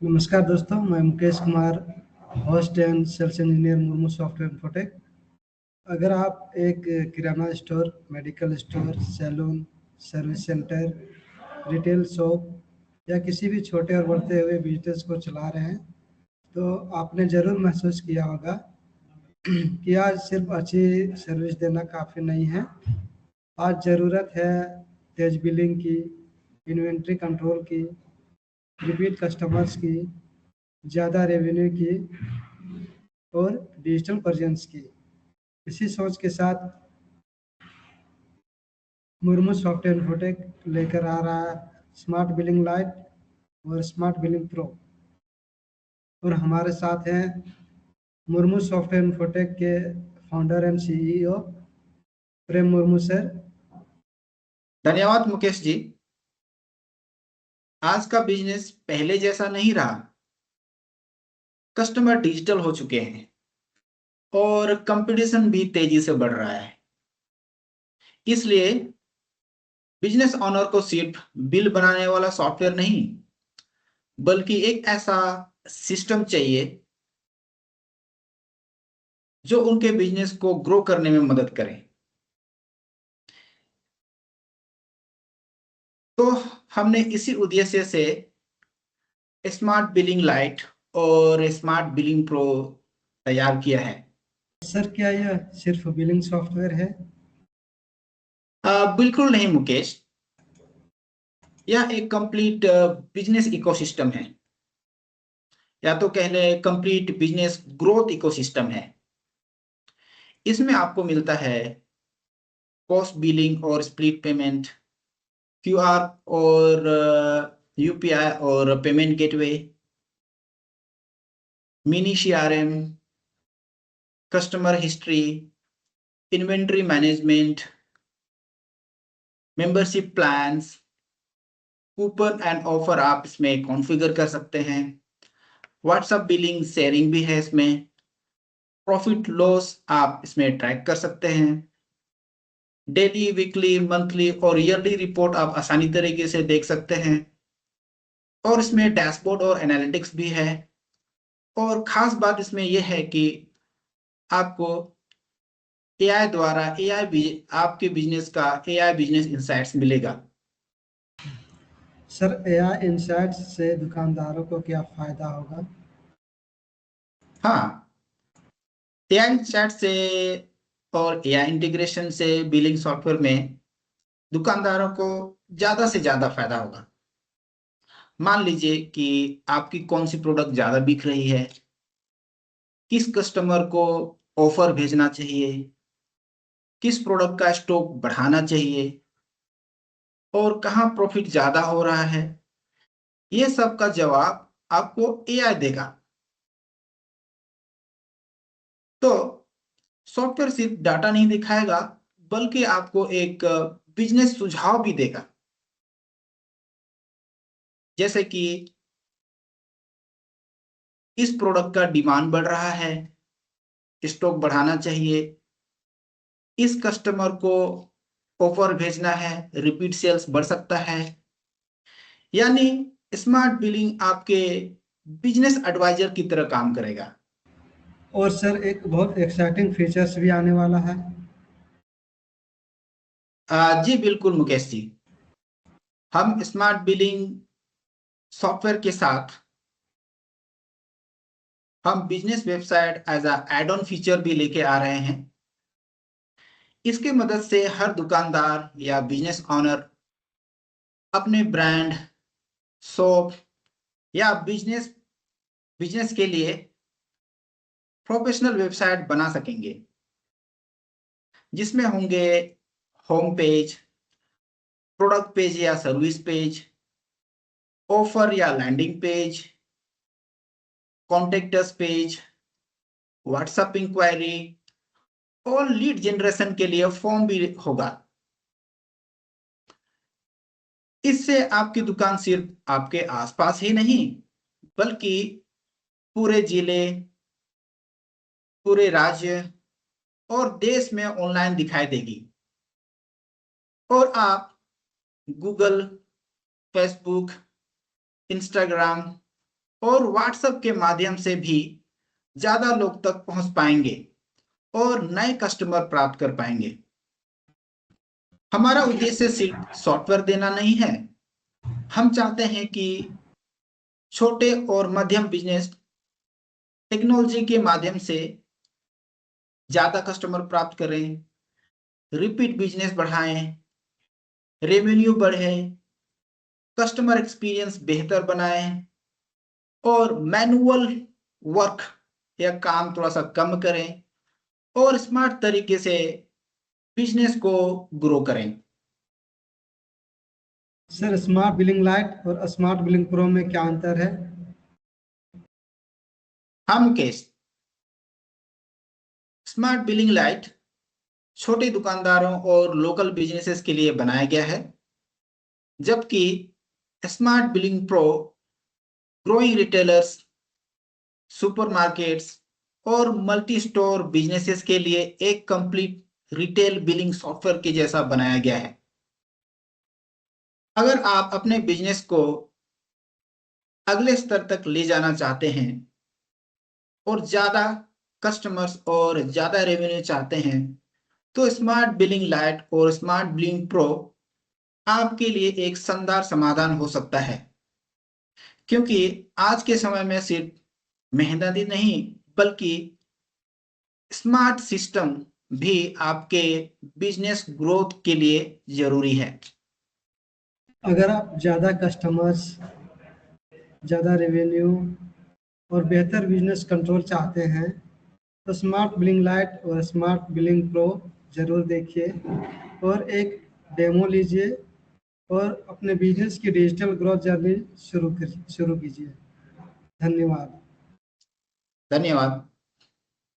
नमस्कार दोस्तों, मैं Mukesh Kumar, host and sales engineer Murmu software infotech. अगर आप एक kirana store, medical store, salon, service centre, retail shop या किसी भी छोटे और बढ़ते हुए बिजनेस को चला रहे हैं, तो आपने ज़रूर महसूस किया होगा कि आज सिर्फ अच्छी सर्विस देना काफ़ी नहीं है। आज ज़रूरत है तेज बिलिंग की, इन्वेंट्री कंट्रोल की, रिपीट कस्टमर्स की, ज़्यादा रेवेन्यू की और डिजिटल प्रेजेंस की। इसी सोच के साथ मुर्मू सॉफ्टवेयर इन्फोटेक लेकर आ रहा है स्मार्ट बिलिंग लाइट और स्मार्ट बिलिंग प्रो। और हमारे साथ हैं मुर्मू सॉफ्टवेयर इन्फोटेक के founder and CEO Prem Murmu sir. धन्यवाद मुकेश जी। आज का बिजनेस पहले जैसा नहीं रहा। कस्टमर डिजिटल हो चुके हैं और कंपटीशन भी तेजी से बढ़ रहा है। इसलिए बिजनेस ओनर को सिर्फ बिल बनाने वाला सॉफ्टवेयर नहीं, बल्कि एक ऐसा सिस्टम चाहिए जो उनके बिजनेस को ग्रो करने में मदद करे। तो हमने इसी उद्देश्य से स्मार्ट बिलिंग लाइट और स्मार्ट बिलिंग प्रो तैयार किया है। सर, क्या यह सिर्फ बिलिंग सॉफ्टवेयर है? बिल्कुल नहीं मुकेश, यह एक कंप्लीट बिजनेस इकोसिस्टम है, या तो कह ले कंप्लीट बिजनेस ग्रोथ इकोसिस्टम है। इसमें आपको मिलता है कॉस्ट बिलिंग और स्प्लिट पेमेंट, क्यूआर और यूपीआई और payment gateway, mini CRM, customer history, inventory management, membership plans, coupon and offer आप इसमें कॉन्फ़िगर कर सकते हैं। व्हाट्सएप बिलिंग शेयरिंग भी है इसमें। प्रॉफिट लॉस आप इसमें ट्रैक कर सकते हैं। डेली, वीकली, मंथली और ईयरली रिपोर्ट आप आसानी तरीके से देख सकते हैं। और इसमें डैशबोर्ड और एनालिटिक्स भी है। और खास बात इसमें यह है कि आपको एआई द्वारा आपके बिजनेस का एआई बिजनेस इंसाइट्स मिलेगा। सर, एआई इंसाइट्स से दुकानदारों को क्या फ़ायदा होगा? हाँ, एआई इंसाइट से और एआई इंटीग्रेशन से बिलिंग सॉफ्टवेयर में दुकानदारों को ज्यादा से ज्यादा फायदा होगा। मान लीजिए कि आपकी कौन सी प्रोडक्ट ज्यादा बिक रही है, किस कस्टमर को ऑफर भेजना चाहिए, किस प्रोडक्ट का स्टॉक बढ़ाना चाहिए और कहाँ प्रॉफिट ज्यादा हो रहा है, ये सब का जवाब आपको एआई देगा। तो सॉफ्टवेयर सिर्फ डाटा नहीं दिखाएगा, बल्कि आपको एक बिजनेस सुझाव भी देगा। जैसे कि इस प्रोडक्ट का डिमांड बढ़ रहा है, स्टॉक बढ़ाना चाहिए, इस कस्टमर को ऑफर भेजना है, रिपीट सेल्स बढ़ सकता है। यानी स्मार्ट बिलिंग आपके बिजनेस एडवाइजर की तरह काम करेगा। और सर, एक बहुत एक्साइटिंग फीचर्स भी आने वाला है। जी बिल्कुल मुकेश जी, हम स्मार्ट बिलिंग सॉफ्टवेयर के साथ हम business website as a add on feature भी लेके आ रहे हैं। इसके मदद से हर दुकानदार या बिजनेस ऑनर अपने ब्रांड, शॉप या बिजनेस बिजनेस के लिए प्रोफेशनल वेबसाइट बना सकेंगे, जिसमें होंगे होम पेज, प्रोडक्ट पेज या सर्विस पेज, ऑफर या landing page, contact us page, WhatsApp enquiry और लीड जनरेशन के लिए फॉर्म भी होगा। इससे आपकी दुकान सिर्फ आपके आसपास ही नहीं, बल्कि पूरे जिले, पूरे राज्य और देश में ऑनलाइन दिखाई देगी। और आप गूगल, फेसबुक, इंस्टाग्राम और व्हाट्सएप के माध्यम से भी ज्यादा लोग तक पहुंच पाएंगे और नए कस्टमर प्राप्त कर पाएंगे। हमारा उद्देश्य सिर्फ सॉफ्टवेयर देना नहीं है, हम चाहते हैं कि छोटे और मध्यम बिजनेस टेक्नोलॉजी के माध्यम से ज्यादा कस्टमर प्राप्त करें, रिपीट बिजनेस बढ़ाएं, रेवेन्यू बढ़े, कस्टमर एक्सपीरियंस बेहतर बनाएं और मैनुअल वर्क या काम थोड़ा सा कम करें और स्मार्ट तरीके से बिजनेस को ग्रो करें। सर, स्मार्ट बिलिंग लाइट और स्मार्ट बिलिंग प्रो में क्या अंतर है? हाँ मुकेश, स्मार्ट बिलिंग लाइट छोटे दुकानदारों और लोकल बिजनेसेस के लिए बनाया गया है, जबकि smart billing pro growing retailers, supermarkets और मल्टी स्टोर बिजनेसेस के लिए एक कंप्लीट रिटेल बिलिंग सॉफ्टवेयर के जैसा बनाया गया है। अगर आप अपने बिजनेस को अगले स्तर तक ले जाना चाहते हैं और ज्यादा कस्टमर्स और ज्यादा रेवेन्यू चाहते हैं, तो स्मार्ट बिलिंग लाइट और स्मार्ट बिलिंग प्रो आपके लिए एक शानदार समाधान हो सकता है, क्योंकि आज के समय में सिर्फ मेहनती नहीं बल्कि स्मार्ट सिस्टम भी आपके बिजनेस ग्रोथ के लिए जरूरी है। अगर आप ज़्यादा कस्टमर्स, ज़्यादा रेवेन्यू और बेहतर बिजनेस कंट्रोल चाहते हैं तो स्मार्ट बिलिंग लाइट और स्मार्ट बिलिंग प्रो ज़रूर देखिए और एक डेमो लीजिए और अपने बिजनेस की डिजिटल ग्रोथ जर्नी शुरू कीजिए। धन्यवाद। धन्यवाद।